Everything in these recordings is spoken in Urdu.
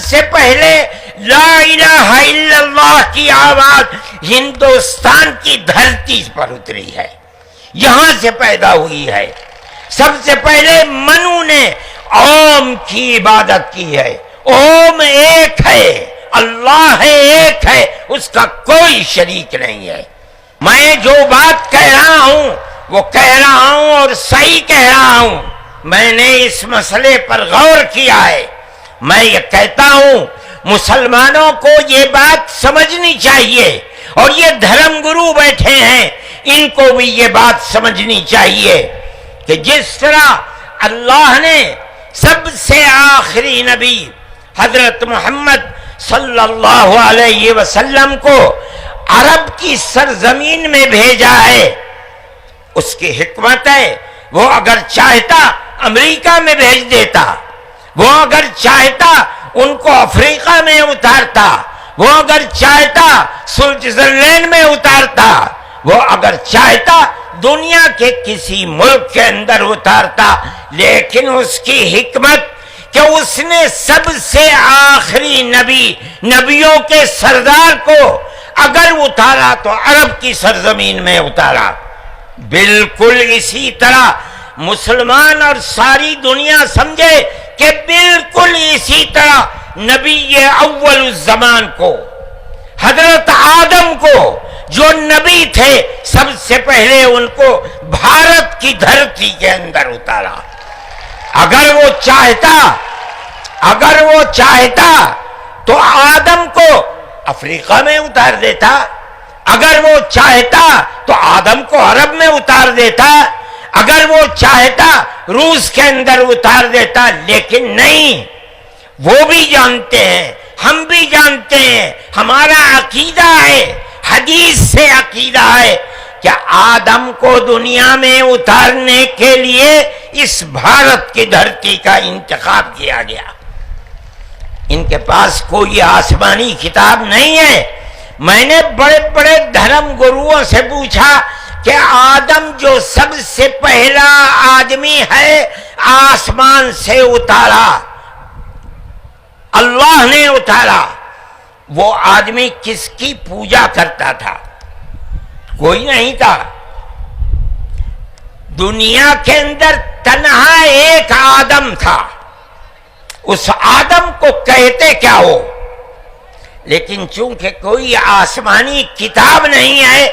سے پہلے لا الہ الا اللہ کی آواز ہندوستان کی دھرتی پر اتری ہے، یہاں سے پیدا ہوئی ہے۔ سب سے پہلے منو نے اوم کی عبادت کی ہے۔ اوم ایک ہے، اللہ ہے، ایک ہے، اس کا کوئی شریک نہیں ہے۔ میں جو بات کہہ رہا ہوں وہ کہہ رہا ہوں اور صحیح کہہ رہا ہوں، میں نے اس مسئلے پر غور کیا ہے۔ میں یہ کہتا ہوں مسلمانوں کو یہ بات سمجھنی چاہیے، اور یہ دھرم گرو بیٹھے ہیں ان کو بھی یہ بات سمجھنی چاہیے کہ جس طرح اللہ نے سب سے آخری نبی حضرت محمد صلی اللہ علیہ وسلم کو عرب کی سرزمین میں بھیجا ہے، اس کی حکمت ہے، وہ اگر چاہتا امریکہ میں بھیج دیتا، وہ اگر چاہتا ان کو افریقہ میں اتارتا، وہ اگر چاہتا سوئٹزرلینڈ میں اتارتا، وہ اگر چاہتا دنیا کے کسی ملک کے اندر اتارتا، لیکن اس کی حکمت کہ اس نے سب سے آخری نبی، نبیوں کے سردار کو اگر اتارا تو عرب کی سرزمین میں اتارا۔ بالکل اسی طرح مسلمان اور ساری دنیا سمجھے کہ بالکل اسی طرح نبی اول الزمان کو، حضرت آدم کو جو نبی تھے، سب سے پہلے ان کو بھارت کی دھرتی کے اندر اتارا۔ اگر وہ چاہتا تو آدم کو افریقہ میں اتار دیتا، اگر وہ چاہتا تو آدم کو عرب میں اتار دیتا، اگر وہ چاہتا روس کے اندر اتار دیتا، لیکن نہیں۔ وہ بھی جانتے ہیں، ہم بھی جانتے ہیں، ہمارا عقیدہ ہے، حدیث سے عقیدہ ہے کہ آدم کو دنیا میں اتارنے کے لیے اس بھارت کی دھرتی کا انتخاب کیا گیا۔ ان کے پاس کوئی آسمانی کتاب نہیں ہے۔ میں نے بڑے بڑے دھرم گروؤں سے پوچھا کہ آدم جو سب سے پہلا آدمی ہے آسمان سے اتارا، اللہ نے اتارا، وہ آدمی کس کی پوجا کرتا تھا؟ کوئی نہیں تھا۔ دنیا کے اندر تنہا ایک آدم تھا، اس آدم کو کہتے کیا ہو؟ لیکن چونکہ کوئی آسمانی کتاب نہیں ہے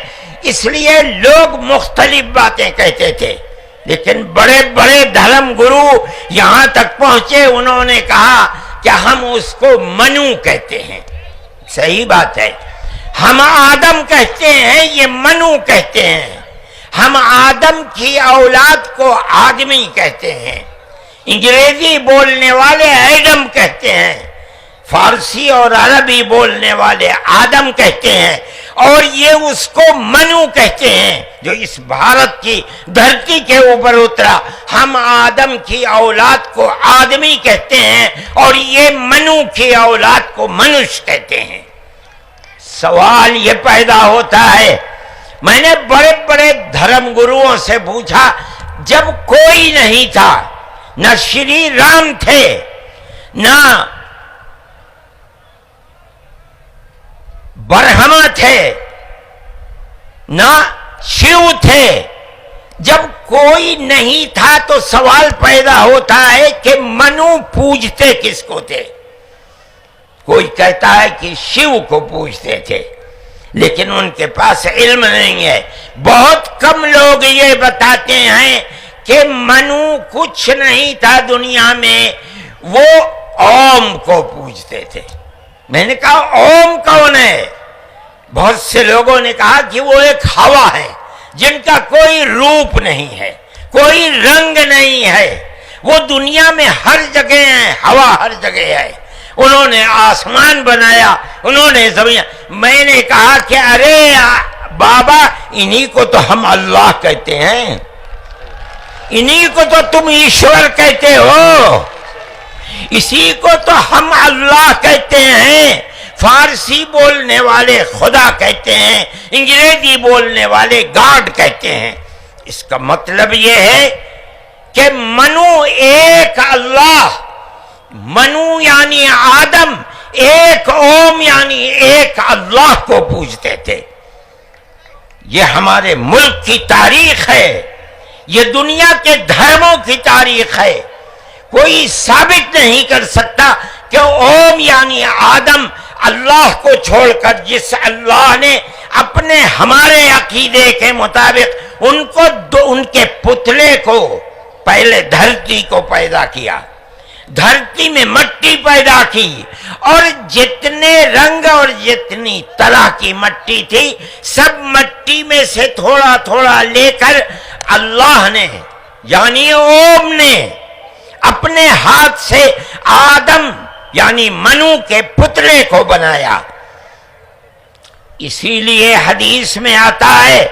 اس لیے لوگ مختلف باتیں کہتے تھے، لیکن بڑے بڑے دھرم گرو یہاں تک پہنچے، انہوں نے کہا کہ ہم اس کو منو کہتے ہیں۔ صحیح بات ہے، ہم آدم کہتے ہیں، یہ منو کہتے ہیں۔ ہم آدم کی اولاد کو آدمی کہتے ہیں، انگریزی بولنے والے ایڈم کہتے ہیں، فارسی اور عربی بولنے والے آدم کہتے ہیں، اور یہ اس کو منو کہتے ہیں جو اس بھارت کی دھرتی کے اوپر اترا۔ ہم آدم کی اولاد کو آدمی کہتے ہیں اور یہ منو کی اولاد کو منش کہتے ہیں۔ سوال یہ پیدا ہوتا ہے، میں نے بڑے بڑے دھرم گروؤں سے پوچھا، جب کوئی نہیں تھا، نہ شری رام تھے، نہ برہما تھے، نہ شیو تھے، جب کوئی نہیں تھا تو سوال پیدا ہوتا ہے کہ منو پوجتے کس کو تھے؟ کوئی کہتا ہے کہ شیو کو پوجتے تھے، لیکن ان کے پاس علم نہیں ہے۔ بہت کم لوگ یہ بتاتے ہیں کہ منو کچھ نہیں تھا دنیا میں، وہ اوم کو پوجتے تھے۔ میں نے کہا اوم کون ہے؟ بہت سے لوگوں نے کہا کہ وہ ایک ہوا ہے جن کا کوئی روپ نہیں ہے، کوئی رنگ نہیں ہے، وہ دنیا میں ہر جگہ ہے، ہوا ہر جگہ ہے۔ انہوں نے آسمان بنایا، انہوں نے زمین۔ میں نے کہا کہ ارے بابا، انہی کو تو ہم اللہ کہتے ہیں، انہی کو تو تم ایشور کہتے ہو، اسی کو تو ہم اللہ کہتے ہیں۔ فارسی بولنے والے خدا کہتے ہیں، انگریزی بولنے والے گاڈ کہتے ہیں۔ اس کا مطلب یہ ہے کہ منو ایک اللہ، منو یعنی آدم ایک اوم یعنی ایک اللہ کو پوجتے تھے۔ یہ ہمارے ملک کی تاریخ ہے، یہ دنیا کے دھرموں کی تاریخ ہے۔ کوئی ثابت نہیں کر سکتا کہ اوم یعنی آدم اللہ کو چھوڑ کر جس اللہ نے اپنے ہمارے عقیدے کے مطابق ان کے پتلے کو پہلے دھرتی کو پیدا کیا، دھرتی میں مٹی پیدا کی، اور جتنے رنگ اور جتنی طرح کی مٹی تھی سب مٹی میں سے تھوڑا تھوڑا لے کر اللہ نے یعنی اوم نے اپنے ہاتھ سے آدم یعنی منو کے پتلے کو بنایا۔ اسی لیے حدیث میں آتا ہے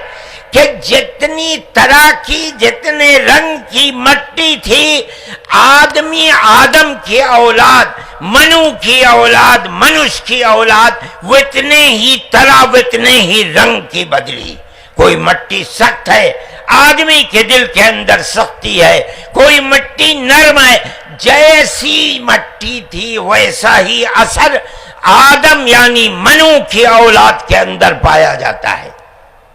کہ جتنی طرح کی جتنے رنگ کی مٹی تھی آدم کی اولاد، منو کی اولاد، منش کی اولاد اتنے ہی طرح اتنے ہی رنگ کی بدلی۔ کوئی مٹی سخت ہے، آدمی کے دل کے اندر سختی ہے، کوئی مٹی نرم ہے، جیسی مٹی تھی ویسا ہی اثر آدم یعنی منو کی اولاد کے اندر پایا جاتا ہے۔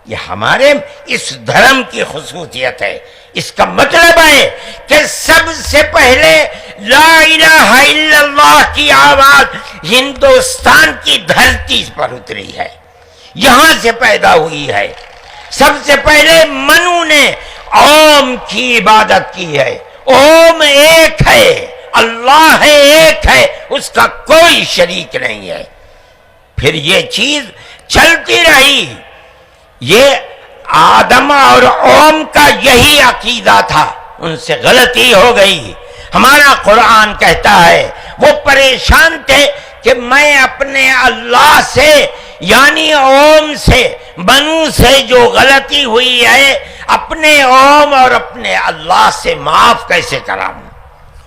یہ ہمارے اس دھرم کی خصوصیت ہے۔ اس کا مطلب ہے کہ سب سے پہلے لا الہ الا اللہ کی آواز ہندوستان کی دھرتی پر اتری ہے، یہاں سے پیدا ہوئی ہے۔ سب سے پہلے منو نے اوم کی عبادت کی ہے۔ اوم ایک ہے، اللہ ہے، ایک ہے، اس کا کوئی شریک نہیں ہے۔ پھر یہ چیز چلتی رہی۔ یہ آدم اور اوم کا یہی عقیدہ تھا، ان سے غلطی ہو گئی۔ ہمارا قرآن کہتا ہے وہ پریشان تھے کہ میں اپنے اللہ سے یعنی اوم سے منو سے جو غلطی ہوئی ہے اپنے اوم اور اپنے اللہ سے معاف کیسے کراؤں۔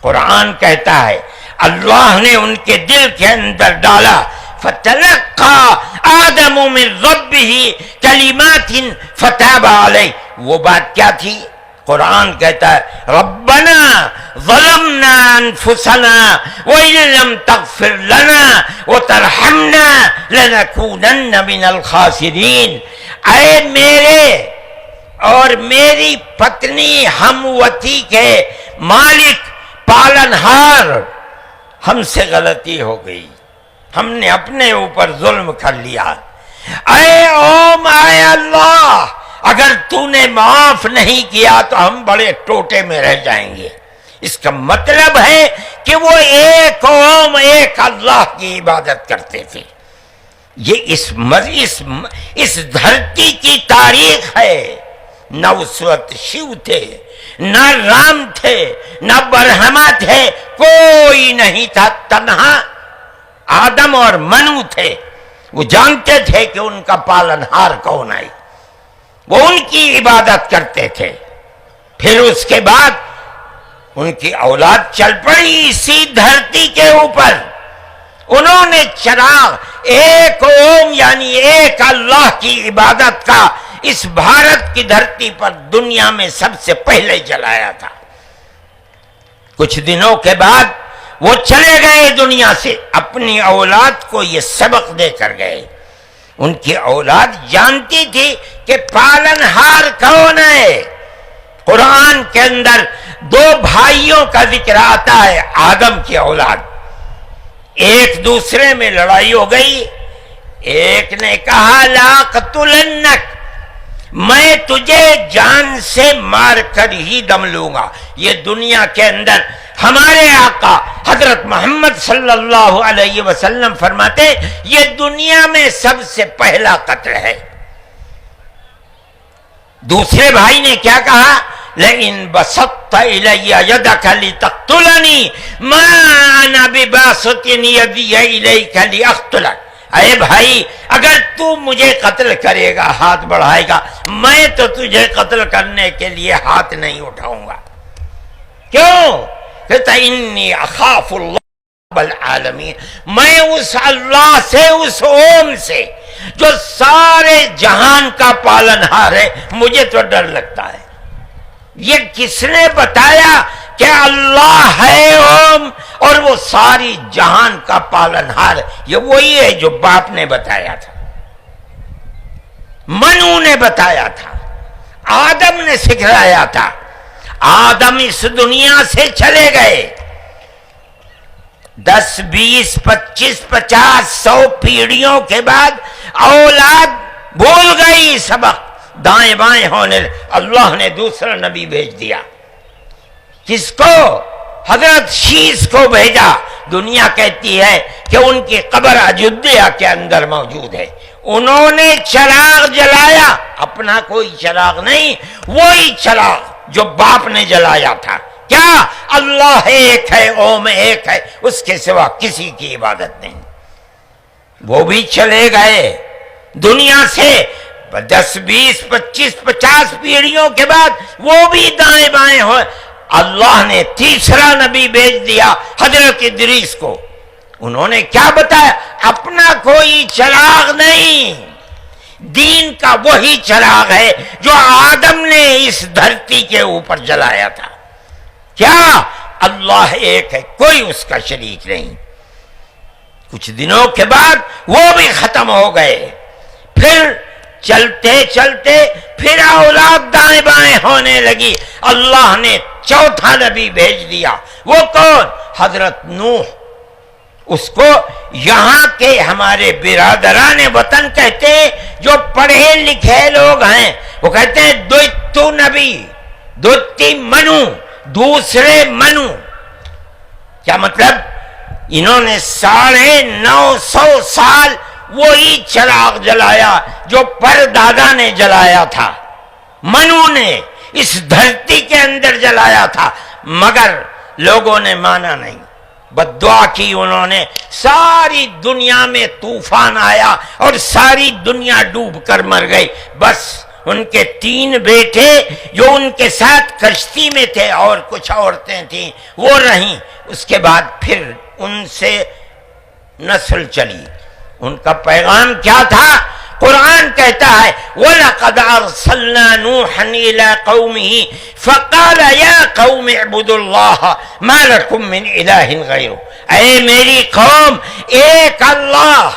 قرآن کہتا ہے اللہ نے ان کے دل کے اندر ڈالا، فَتَلَقَّى آدَمُ مِن رَبِّهِ كَلِمَاتٍ فَتَابَ عَلَيْهِ۔ وہ بات کیا تھی؟ قرآن کہتا ہے رَبَّنَا ظَلَمْنَا أَنفُسَنَا وَإِن لَّمْ تَغْفِرْ لَنَا وَتَرْحَمْنَا لَنَكُونَنَّ مِنَ الْخَاسِرِينَ۔ اے میرے اور میری پتنی ہموتی کے مالک پالنہار، ہم سے غلطی ہو گئی، ہم نے اپنے اوپر ظلم کر لیا۔ اے اوم، اے اللہ، اگر تو نے معاف نہیں کیا تو ہم بڑے ٹوٹے میں رہ جائیں گے۔ اس کا مطلب ہے کہ وہ ایک اوم ایک اللہ کی عبادت کرتے تھے۔ یہ اس دھرتی کی تاریخ ہے۔ نہ اس وقت شیو تھے، نہ رام تھے، نہ برہما تھے، کوئی نہیں تھا، تنہا آدم اور منو تھے۔ وہ جانتے تھے کہ ان کا پالنہار کون ہے، وہ ان کی عبادت کرتے تھے۔ پھر اس کے بعد ان کی اولاد چل پڑی اسی دھرتی کے اوپر، انہوں نے چراغ ایک اوم یعنی ایک اللہ کی عبادت کا اس بھارت کی دھرتی پر دنیا میں سب سے پہلے جلایا تھا۔ کچھ دنوں کے بعد وہ چلے گئے دنیا سے، اپنی اولاد کو یہ سبق دے کر گئے۔ ان کی اولاد جانتی تھی کہ پالنہار کون ہے۔ قرآن کے اندر دو بھائیوں کا ذکر آتا ہے، آدم کی اولاد، ایک دوسرے میں لڑائی ہو گئی۔ ایک نے کہا لاقتلنک، میں تجھے جان سے مار کر ہی دم لوں گا۔ یہ دنیا کے اندر ہمارے آقا حضرت محمد صلی اللہ علیہ وسلم فرماتے یہ دنیا میں سب سے پہلا قتل ہے۔ دوسرے بھائی نے کیا کہا؟ لئن بسطت الی یدک لتقتلنی ما انا بباسط یدی الیک لاقتلک۔ اے بھائی، اگر تو مجھے قتل کرے گا، ہاتھ بڑھائے گا، میں تو تجھے قتل کرنے کے لیے ہاتھ نہیں اٹھاؤں گا۔ کیوں؟ کہتا انی اخاف اللہ رب العالمین، میں اس اللہ سے، اس اوم سے جو سارے جہان کا پالنہار ہے، مجھے تو ڈر لگتا ہے۔ یہ کس نے بتایا کہ اللہ ہے اوم اور وہ ساری جہان کا پالنہار. یہ وہی ہے جو باپ نے بتایا تھا، منو نے بتایا تھا، آدم نے سکھلایا تھا. آدم اس دنیا سے چلے گئے، 10 20 25 50 100 پیڑھیوں کے بعد اولاد بھول گئی سبق، دائیں بائیں ہونے. اللہ نے دوسرا نبی بھیج دیا. کس کو؟ حضرت شیس کو بھیجا. دنیا کہتی ہے کہ ان کی قبر اجودھیا کے اندر موجود ہے. انہوں نے چراغ جلایا، اپنا کوئی چراغ نہیں، وہی چراغ جو باپ نے جلایا تھا. کیا؟ اللہ ایک ہے، اوم ایک ہے، اس کے سوا کسی کی عبادت نہیں. وہ بھی چلے گئے دنیا سے 10 20 25 50 پیڑھیوں کے بعد، وہ بھی دائیں بائیں ہوئے. اللہ نے تیسرا نبی بھیج دیا حضرت ادریس کو. انہوں نے کیا بتایا؟ اپنا کوئی چراغ نہیں، دین کا وہی چراغ ہے جو آدم نے اس دھرتی کے اوپر جلایا تھا. کیا؟ اللہ ایک ہے، کوئی اس کا شریک نہیں. کچھ دنوں کے بعد وہ بھی ختم ہو گئے. پھر چلتے چلتے پھر اولاد دائیں بائیں ہونے لگی. اللہ نے چوتھا نبی بھیج دیا. وہ کون؟ حضرت نوح. اس کو یہاں کے ہمارے برادران وطن کہتے ہیں، جو پڑھے لکھے لوگ ہیں وہ کہتے ہیں دوتو نبی، دوتی منو، دوسرے منو. کیا مطلب؟ انہوں نے 950 سال وہی چراغ جلایا جو پردادا نے جلایا تھا، منو نے اس دھرتی کے اندر جلایا تھا. مگر لوگوں نے مانا نہیں، بددعا کی انہوں نے. ساری دنیا میں طوفان آیا اور ساری دنیا ڈوب کر مر گئی. بس ان کے 3 بیٹے جو ان کے ساتھ کشتی میں تھے اور کچھ عورتیں تھیں وہ رہیں. اس کے بعد پھر ان سے نسل چلی. ان کا پیغام کیا تھا؟ قرآن کہتا ہے وَلَقَدْ أَرْسَلْنَا نُوحًا إِلَىٰ قَوْمِهِ فَقَالَ يَا قَوْمِ اعْبُدُوا اللَّهَ مَا لَكُم مِّنْ إِلَٰهٍ غَيْرُهُ. اے میری قوم، ایک اللہ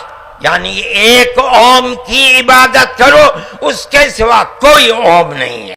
یعنی ایک اوم کی عبادت کرو، اس کے سوا کوئی اوم نہیں ہے.